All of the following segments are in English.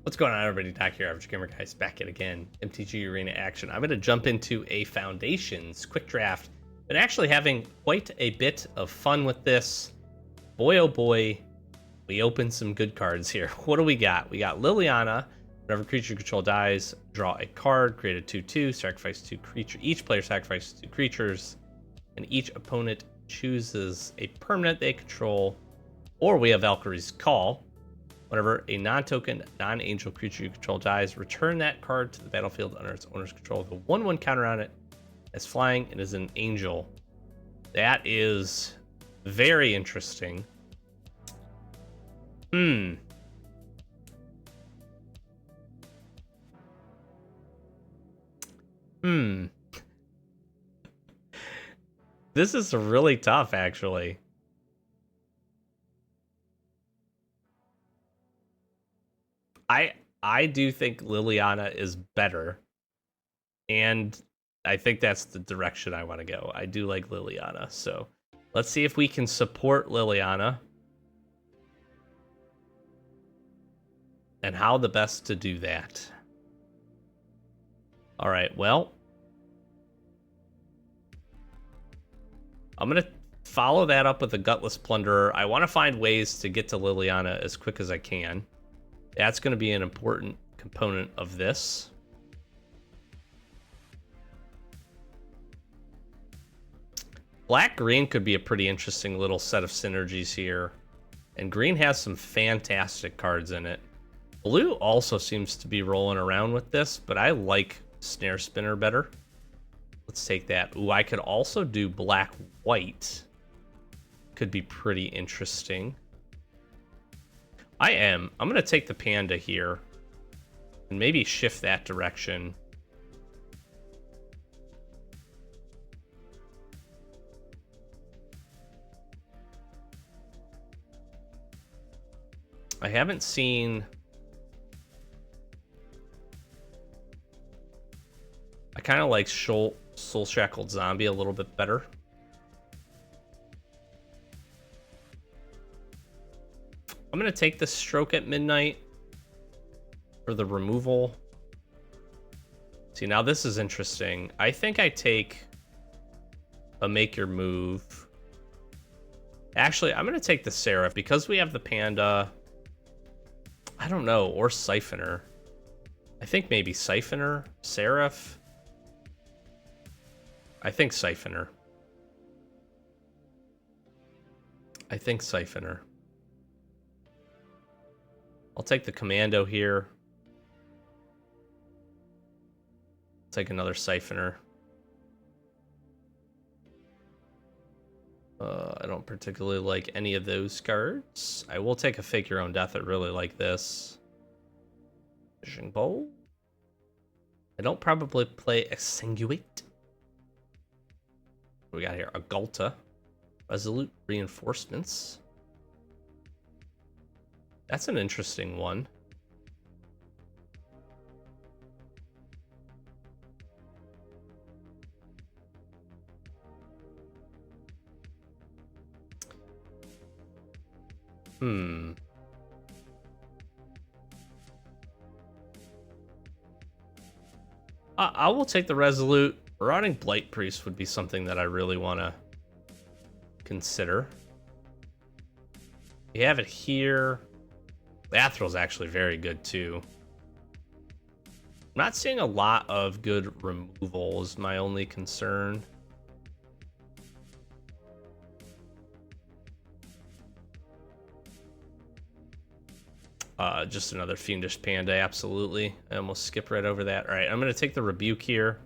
What's going on, everybody? Doc here, Average Gamer Guys, back at again. MTG Arena action. I'm going to jump into a Foundations quick draft. Been actually having quite a bit of fun with this. Boy, oh boy, we opened some good cards here. What do we got? We got Liliana. Whenever creature you control dies, draw a card, create a 2/2, sacrifice 2 creatures. Each player sacrifices 2 creatures, and each opponent chooses a permanent they control. Or we have Valkyrie's Call. Whenever a non-token, non-angel creature you control dies, return that card to the battlefield under its owner's control with a 1/1 counter on it. It's flying and is an angel. That is very interesting. This is really tough, actually. I do think Liliana is better, and I think that's the direction I want to go. I do like Liliana, so let's see if we can support Liliana and how the best to do that. All right, well, I'm going to follow that up with a Gutless Plunderer. I want to find ways to get to Liliana as quick as I can. That's going to be an important component of this. Black-green could be a pretty interesting little set of synergies here. And green has some fantastic cards in it. Blue also seems to be rolling around with this, but I like Snare Spinner better. Let's take that. Ooh, I could also do black-white. Could be pretty interesting. I'm going to take the panda here and maybe shift that direction. I haven't seen... I kind of like Soul Shackled Zombie a little bit better. I'm going to take the Stroke at Midnight for the removal. See, now this is interesting. I think I take a Make Your Move. Actually, I'm going to take the Seraph because we have the Panda. I don't know, or Siphoner. I think maybe Siphoner, Seraph. I think Siphoner. I'll take the Commando here. Take another Siphoner. I don't particularly like any of those cards. I will take a Fake Your Own Death. I really like this. Fishing Bowl. I don't probably play Exsanguinate. What we got here? Agulta. Resolute Reinforcements. That's an interesting one. I will take the Resolute. Marauding Blight Priest would be something that I really want to consider. We have it here. Bathrill's actually very good too. I'm not seeing a lot of good removal is my only concern. Just another Fiendish Panda, absolutely. I almost skipped right over that. All right, I'm going to take the Rebuke here.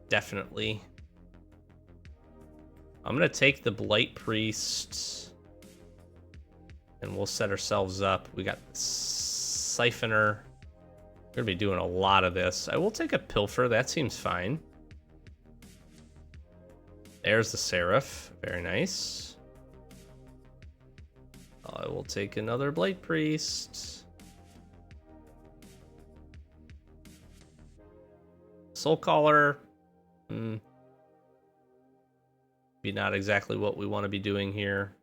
Definitely. I'm going to take the Blight Priest. And we'll set ourselves up. We got Siphoner. We're going to be doing a lot of this. I will take a Pilfer. That seems fine. There's the Seraph. Very nice. I will take another Blight Priest. Soulcaller. Be not exactly what we want to be doing here.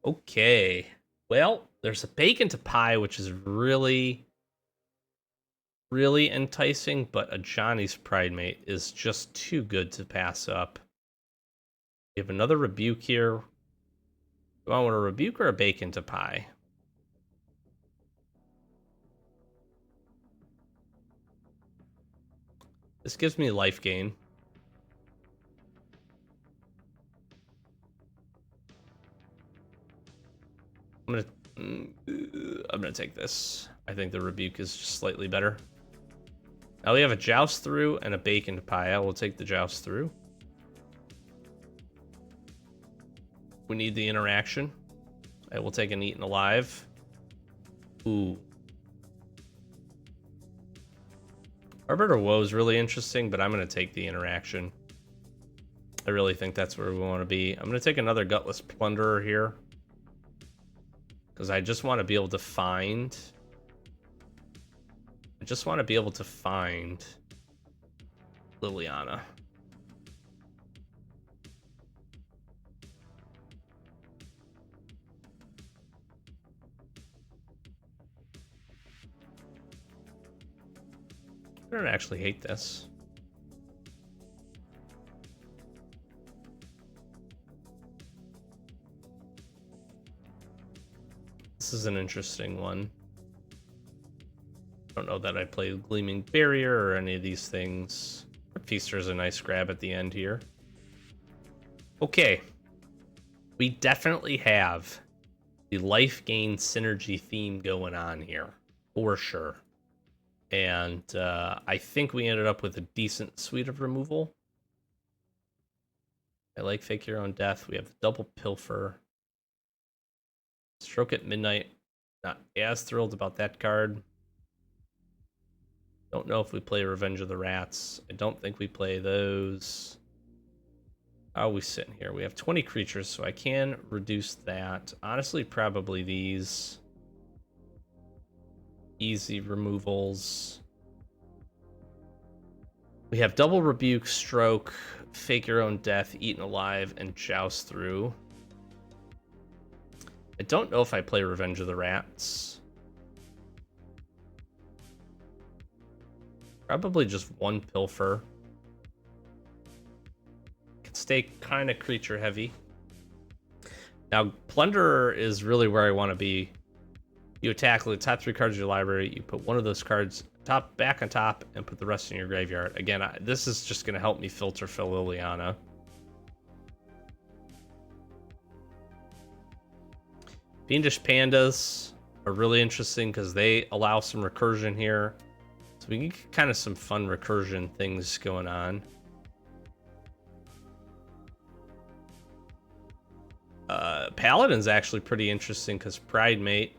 Okay. Well, There's a bacon to pie, which is really, really enticing, but a Johnny's Pride Mate is just too good to pass up. We have another rebuke here. Do I want a rebuke or a bacon to pie? This gives me life gain. I'm gonna take this. I think the rebuke is just slightly better. Now we have a joust through and a bacon to pie. I will take the joust through. We need the interaction. I will take an eaten alive. Ooh. Arbiter Woe is really interesting, but I'm going to take the interaction. I really think that's where we want to be. I'm going to take another Gutless Plunderer here. Because I just want to be able to find... Liliana. I don't actually hate this. This is an interesting one. I don't know that I play Gleaming Barrier or any of these things. Feaster is a nice grab at the end here. Okay. We definitely have the life gain synergy theme going on here. For sure. And I think we ended up with a decent suite of removal. I like Fake Your Own Death. We have the double Pilfer. Stroke at Midnight. Not as thrilled about that card. Don't know if we play Revenge of the Rats. I don't think we play those. How are we sitting here? We have 20 creatures, so I can reduce that. Honestly, probably these. Easy removals. We have double Rebuke, Stroke, Fake Your Own Death, Eaten Alive, and Joust through. I don't know if I play Revenge of the Rats. Probably just one Pilfer. Can stay kind of creature heavy. Now, Plunderer is really where I want to be. You attack the top 3 cards of your library. You put one of those cards back on top and put the rest in your graveyard. Again, this is just going to help me filter for Liliana. Fiendish Pandas are really interesting because they allow some recursion here. So we can get kind of some fun recursion things going on. Paladin's actually pretty interesting because Pride Mate.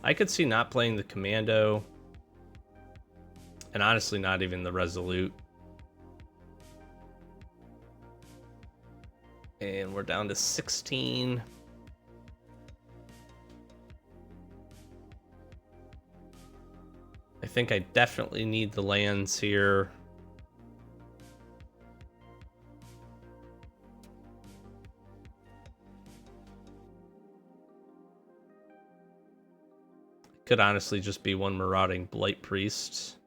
I could see not playing the Commando. And honestly, not even the Resolute. And we're down to 16. I think I definitely need the lands here. Could honestly just be one Marauding Blight Priest.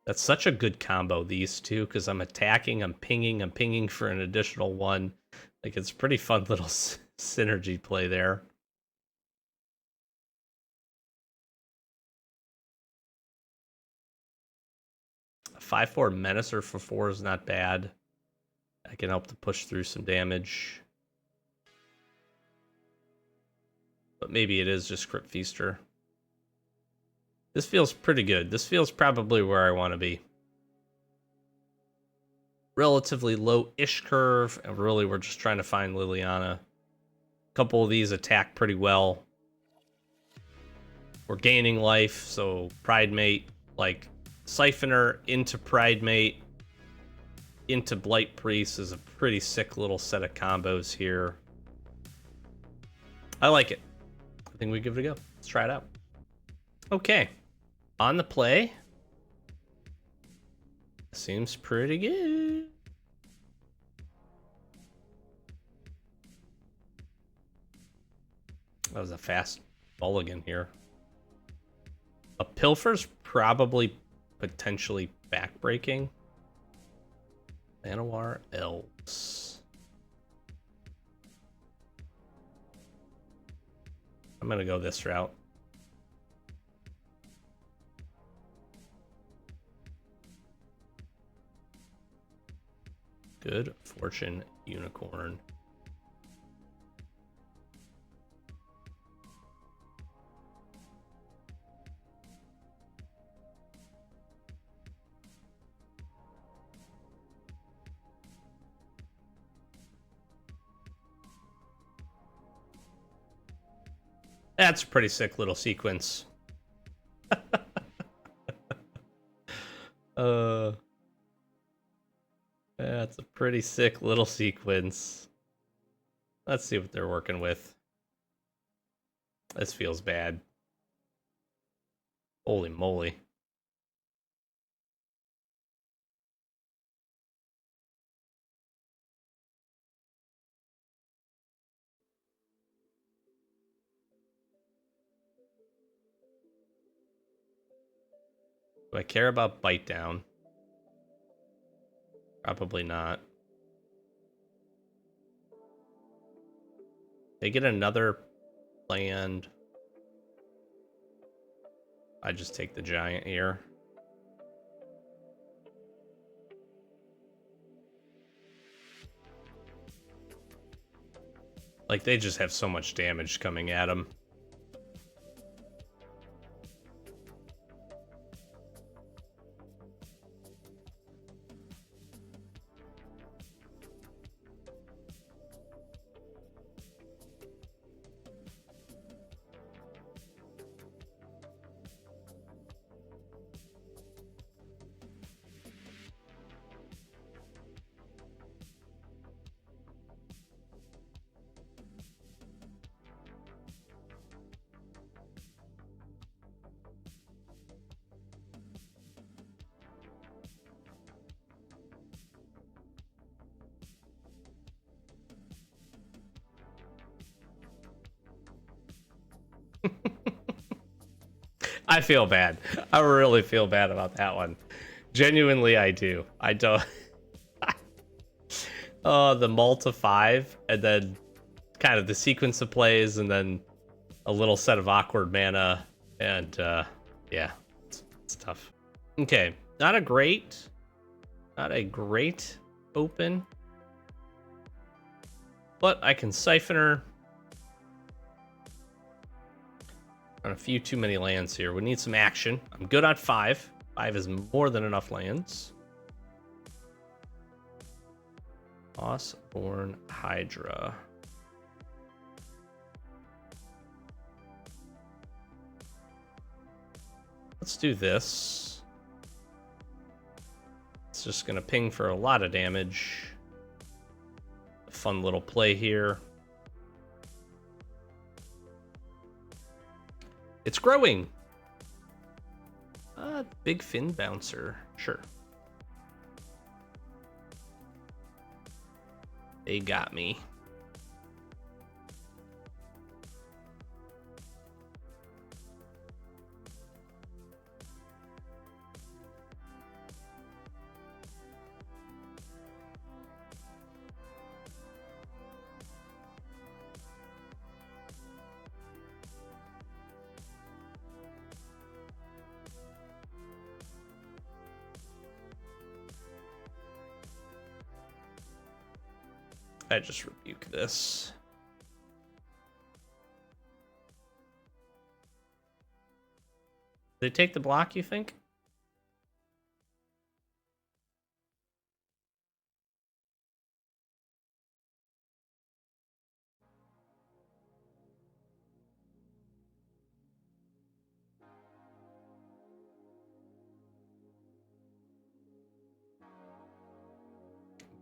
That's such a good combo, these two, because I'm attacking, I'm pinging for an additional one. Like, it's pretty fun little synergy play there. A 5/4 Menacer for 4 is not bad. I can help to push through some damage. But maybe it is just Crypt Feaster. This feels pretty good. This feels probably where I want to be. Relatively low-ish curve, and really we're just trying to find Liliana. A couple of these attack pretty well. We're gaining life, so Pride Mate, like Siphoner into Pride Mate, into Blight Priest is a pretty sick little set of combos here. I like it. I think we give it a go. Let's try it out. Okay. On the play. Seems pretty good. That was a fast mulligan here. A Pilfer's probably potentially backbreaking. Manowar Elves. I'm gonna go this route. Good Fortune Unicorn. That's a pretty sick little sequence. That's a pretty sick little sequence. Let's see what they're working with. This feels bad. Holy moly. Do I care about Bite Down? Probably not. They get another land. I just take the giant here. Like, they just have so much damage coming at them. I feel bad. I really feel bad about that one. Genuinely, I do. I don't. The multi 5, and then kind of the sequence of plays, and then a little set of awkward mana, and yeah, it's tough. Okay, not a great open, but I can Siphoner on a few too many lands here. We need some action. I'm good on 5. 5 is more than enough lands. Mossborn Hydra. Let's do this. It's just gonna ping for a lot of damage. A fun little play here. It's growing. Big fin bouncer. Sure. They got me. I just rebuke this. They take the block, you think?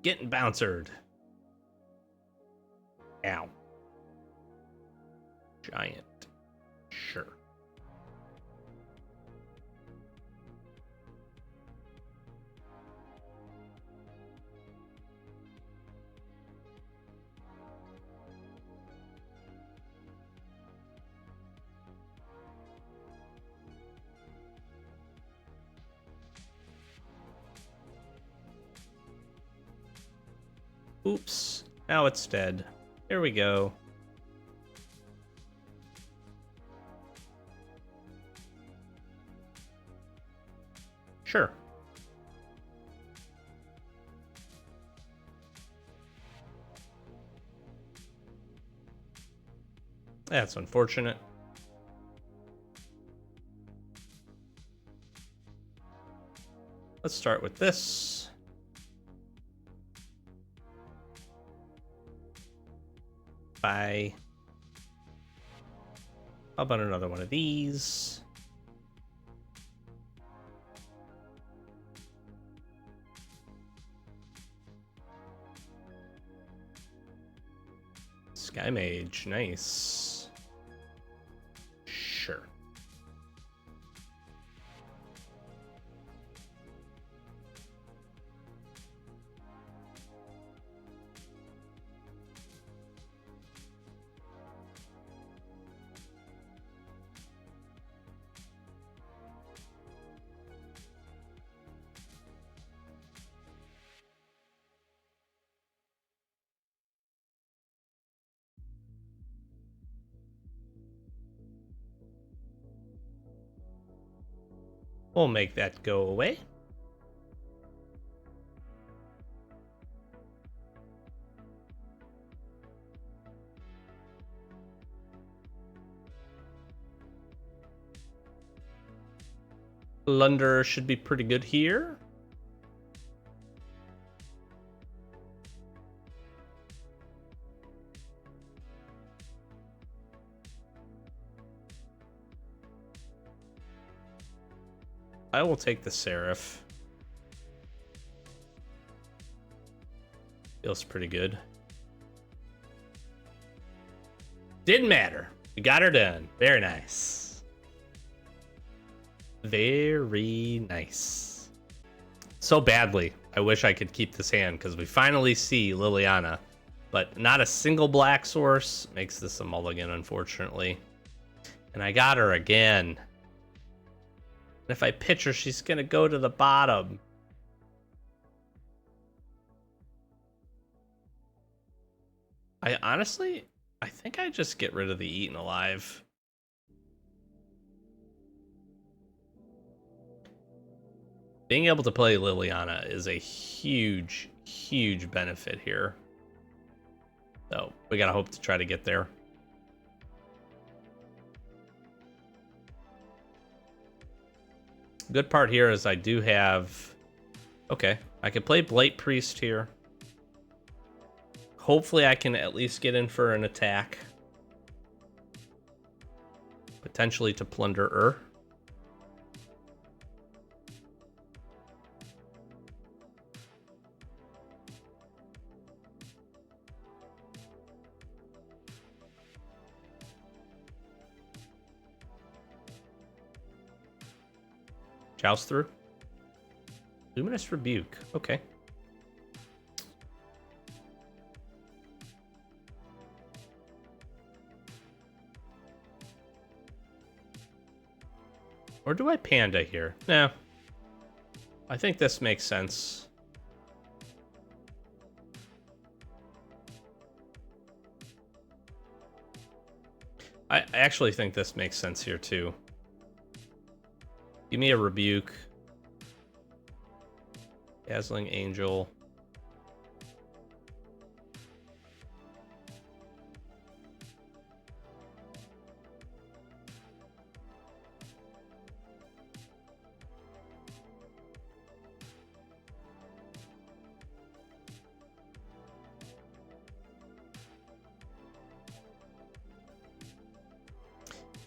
Getting bouncered. Ow. Giant. Sure. Oops. Now it's dead. Here we go. Sure. That's unfortunate. Let's start with this. Bye. How about another one of these? Sky Mage, nice. Sure. We'll make that go away. Plunder should be pretty good here. I will take the Seraph. Feels pretty good. Didn't matter. We got her done. Very nice. Very nice. So badly, I wish I could keep this hand because we finally see Liliana, but not a single black source makes this a mulligan, unfortunately. And I got her again. And if I pitch her, she's gonna go to the bottom. I think I just get rid of the Eaten Alive. Being able to play Liliana is a huge, huge benefit here. So we gotta hope to try to get there. Good part here is I do have... Okay, I can play Blight Priest here. Hopefully I can at least get in for an attack. Potentially to plunder her. Joust through. Luminous Rebuke. Okay. Or do I Panda here? No. I think this makes sense. I actually think this makes sense here too. Give me a Rebuke. Dazzling Angel.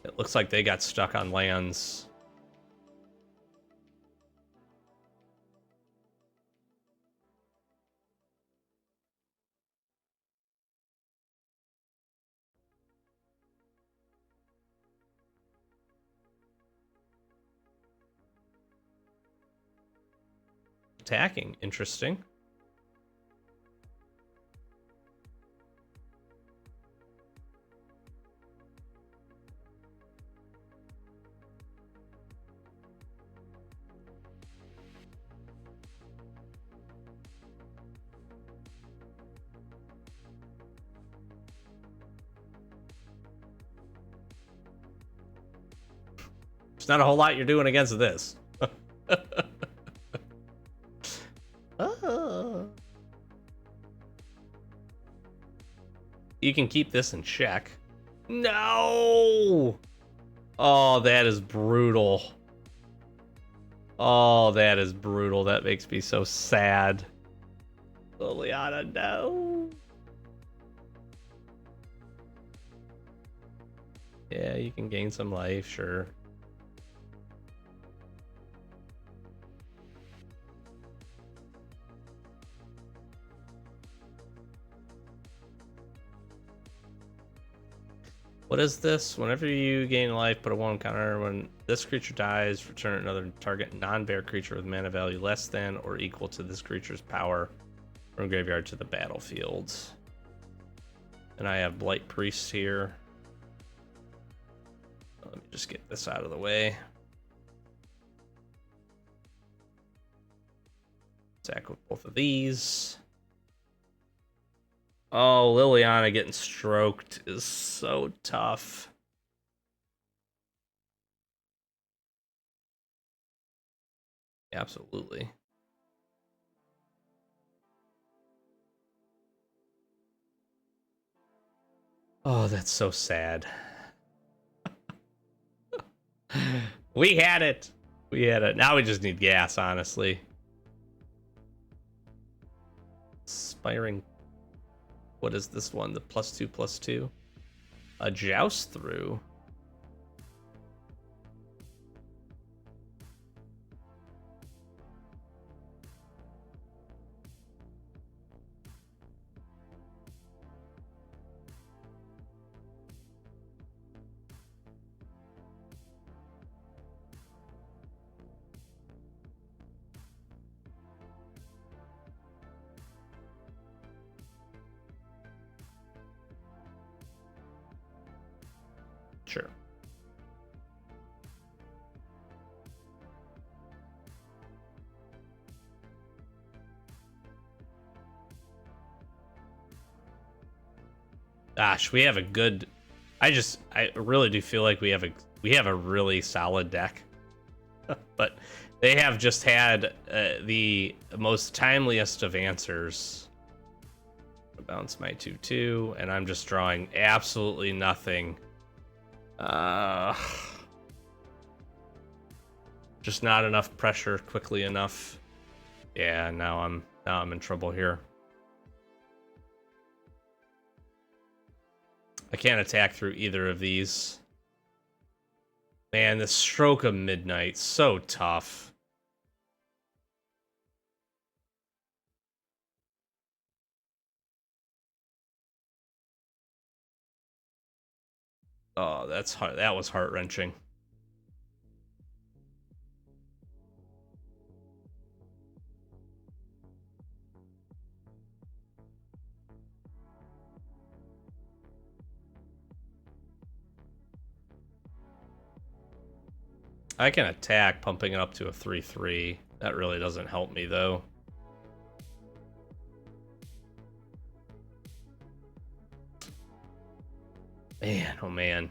It looks like they got stuck on lands. Attacking, interesting. not a whole lot you're doing against this. You can keep this in check. No! Oh, that is brutal. Oh, that is brutal. That makes me so sad. Liliana, no. Yeah, you can gain some life, sure. What is this? Whenever you gain life, put a 1 counter. When this creature dies, return another target non-bear creature with mana value less than or equal to this creature's power from graveyard to the battlefield. And I have Blight Priest here. Let me just get this out of the way. Attack with both of these. Oh, Liliana getting stroked is so tough. Absolutely. Oh, that's so sad. We had it. We had it. Now we just need gas, honestly. Spiring. What is this one? The +2/+2? A Joust Through. Sure. Gosh, we have a good. I really do feel like we have a really solid deck, but they have just had the most timeliest of answers. Bounce my 2/2, and I'm just drawing absolutely nothing. Just not enough pressure quickly enough. Yeah, now I'm in trouble here. I can't attack through either of these. Man, the Stroke of Midnight, so tough. Oh, that's hard. That was heart-wrenching. I can attack, pumping it up to a 3/3. That really doesn't help me, though. Man, oh man.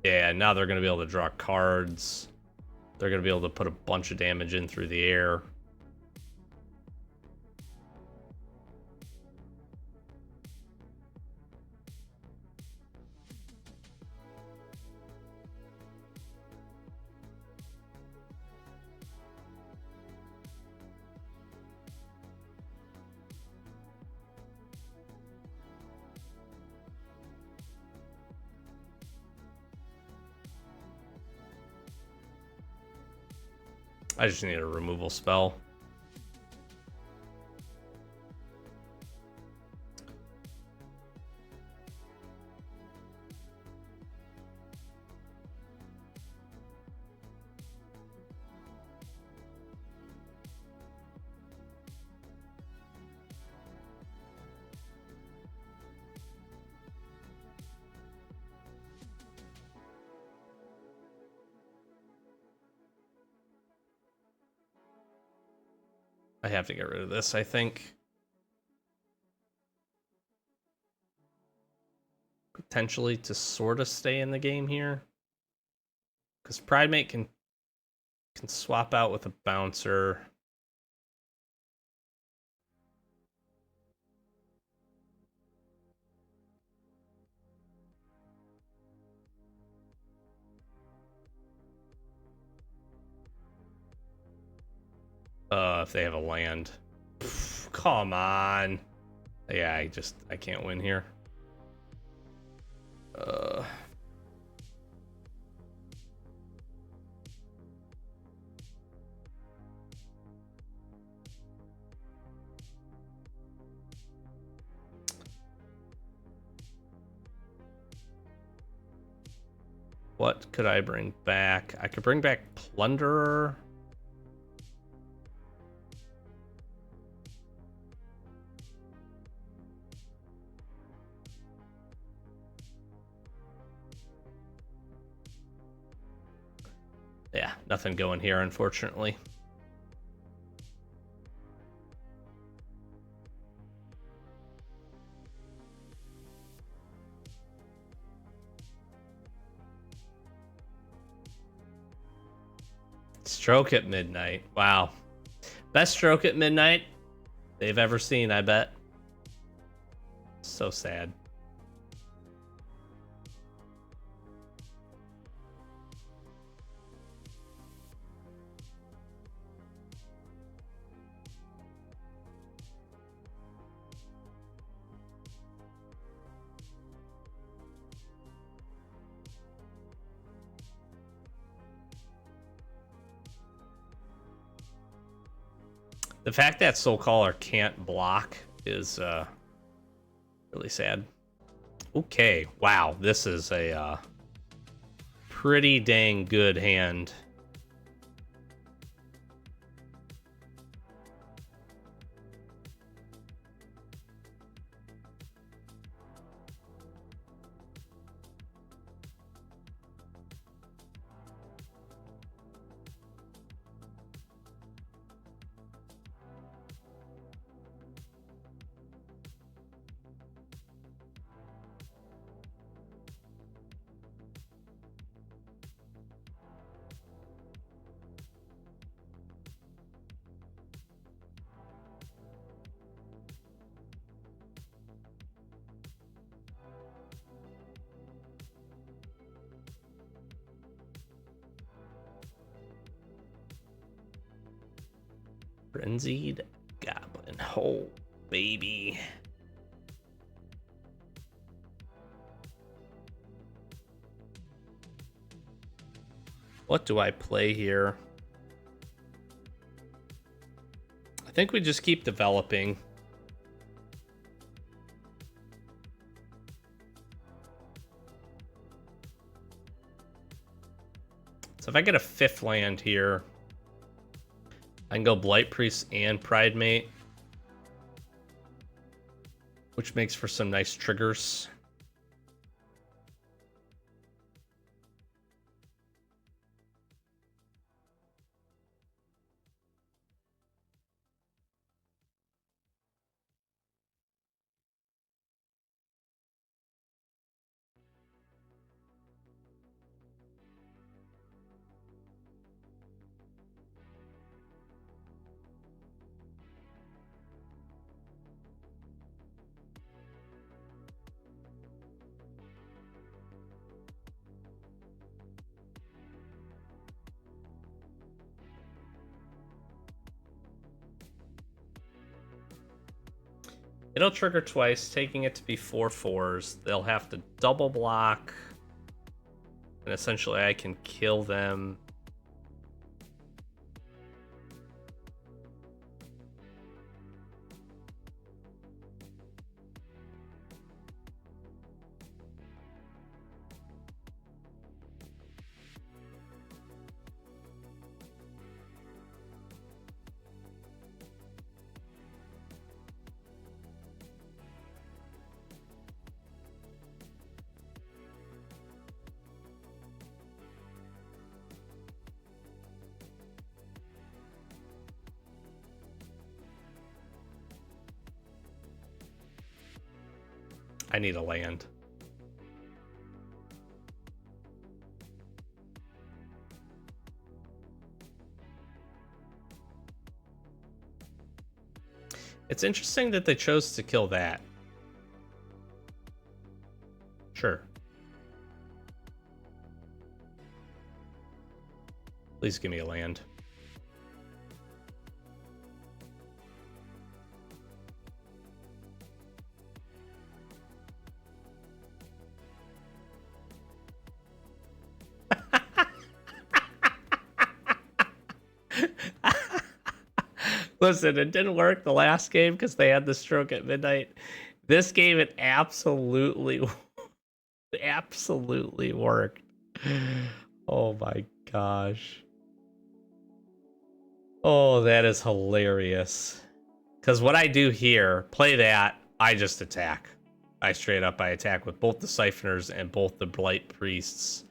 Yeah, now they're going to be able to draw cards. They're going to be able to put a bunch of damage in through the air. I just need a removal spell. I have to get rid of this, I think. Potentially to sort of stay in the game here. because Pridemate can swap out with a bouncer. If they have a land. Pff, come on. Yeah, I can't win here. What could I bring back? I could bring back Plunderer. Yeah, nothing going here, unfortunately. Stroke at midnight. Wow. Best stroke at midnight they've ever seen, I bet. So sad. The fact that Soul Caller can't block is really sad. Okay, wow, this is a pretty dang good hand. Frenzied Goblin. Oh, baby. What do I play here? I think we just keep developing. So if I get a 5th land here, I can go Blight Priest and Pridemate, which makes for some nice triggers. It'll trigger twice, taking it to be 4/4s. They'll have to double block, and essentially I can kill them. I need a land. It's interesting that they chose to kill that. Sure. Please give me a land. Listen, it didn't work the last game because they had the stroke at midnight. This game, it absolutely worked. Oh my gosh. Oh, that is hilarious. Because what I do here, play that, I just attack. I attack with both the Siphoners and both the Blight Priests.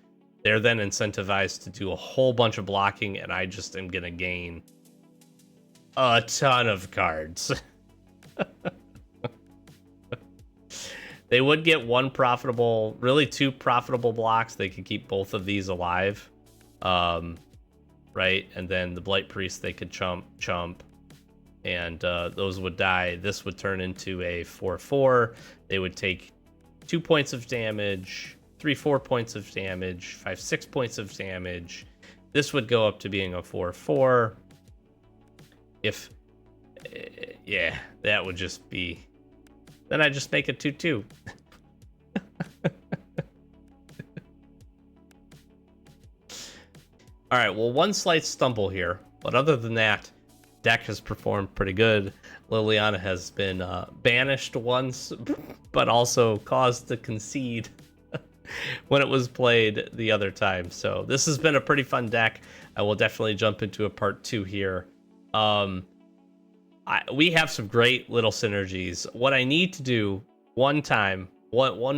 They're then incentivized to do a whole bunch of blocking, and I just am going to gain a ton of cards. They would get one profitable, really two profitable blocks. They could keep both of these alive. Right? And then the Blight Priest, they could chump. And those would die. This would turn into a 4/4. They would take 2 points of damage, 3-4 points of damage, 5-6 points of damage. This would go up to being a 4/4. If, yeah, that would just be, then I just make it 2/2. All right, well, one slight stumble here, but other than that, deck has performed pretty good. Liliana has been banished once, but also caused to concede when it was played the other time. So this has been a pretty fun deck. I will definitely jump into a part 2 here. We have some great little synergies. What I need to do one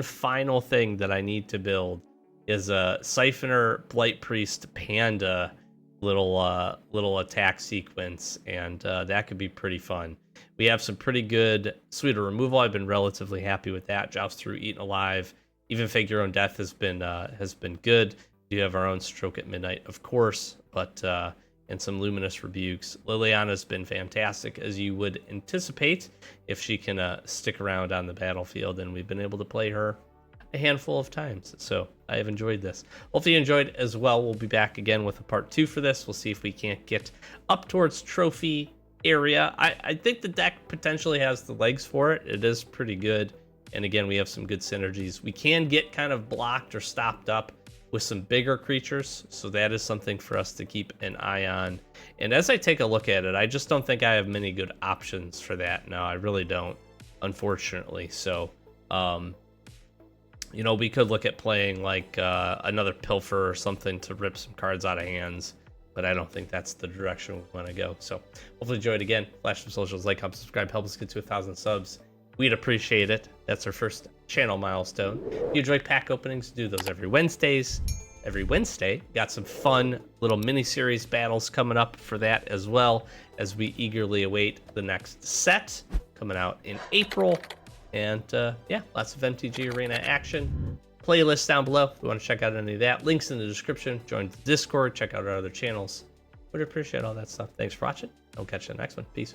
final thing that I need to build is a Siphoner Blight Priest Panda little attack sequence, and that could be pretty fun. We have some pretty good Sweeter removal. I've been relatively happy with that. Joust through Eaten Alive, even Fake Your Own Death has been good. We have our own Stroke at Midnight, of course, but and some Luminous Rebukes. Liliana's been fantastic, as you would anticipate, if she can stick around on the battlefield, and we've been able to play her a handful of times. So I have enjoyed this. Hopefully you enjoyed as well. We'll be back again with a part 2 for this. We'll see if we can't get up towards trophy area. I think the deck potentially has the legs for it. It is pretty good. And again, we have some good synergies. We can get kind of blocked or stopped up with some bigger creatures, so that is something for us to keep an eye on. And as I take a look at it, I just don't think I have many good options for that. No, I really don't, unfortunately. So, you know, we could look at playing like another Pilfer or something to rip some cards out of hands, but I don't think that's the direction we want to go. So hopefully enjoy it again. Flash some socials, like, comment, subscribe, help us get to 1,000 subs. We'd appreciate it. That's our first channel milestone. If you enjoy pack openings, do those every Wednesdays. Every Wednesday, got some fun little mini-series battles coming up for that, as well as we eagerly await the next set coming out in April. And yeah, lots of MTG Arena action. Playlists down below if you want to check out any of that. Links in the description. Join the Discord. Check out our other channels. Would appreciate all that stuff. Thanks for watching. I'll catch you in the next one. Peace.